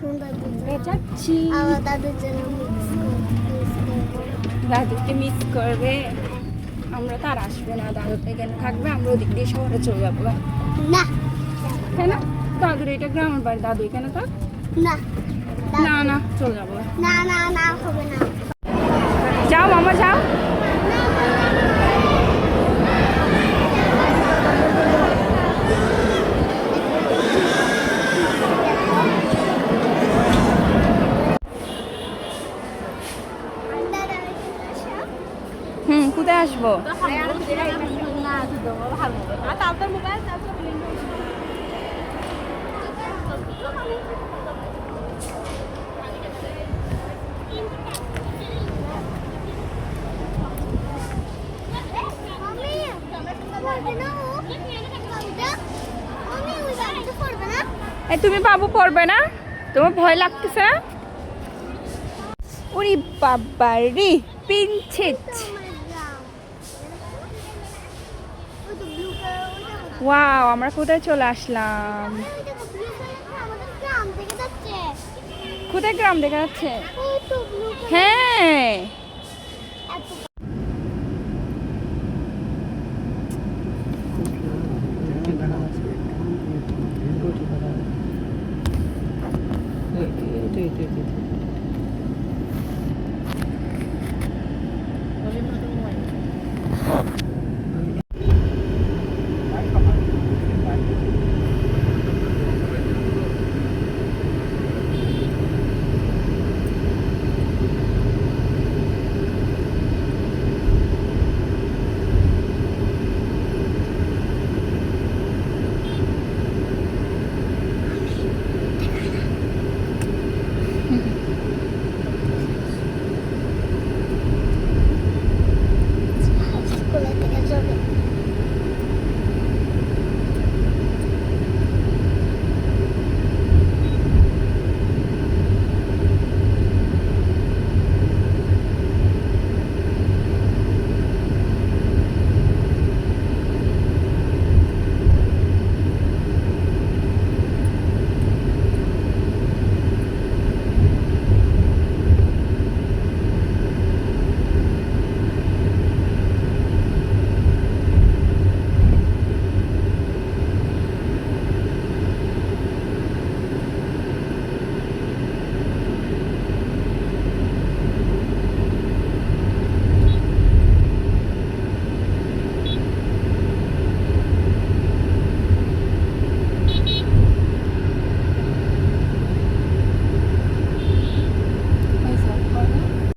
আমরা যাচ্ছি। দাদুকে মিস করবে। আমরা তো আর আসবো না, দাদু তো এখানে থাকবে, আমরা ওদিক দিয়ে শহরে চলে যাবো। না কেন? দাদুর এটা গ্রামের বাড়ি, দাদু এখানে থাক। না না না, চলে যাবো। না না না হবে না। যাও মামা যাও। কোথায় আসবো? এই তুমি বাবু পড়বে না? তোমার ভয় লাগতেছে না? ওরে বাবা রে, পিঞ্চিত। ওয়াও, আমরা কোথায় চলে আসলাম? কোথায় গ্রাম দেখা যাচ্ছে? হ্যাঁ,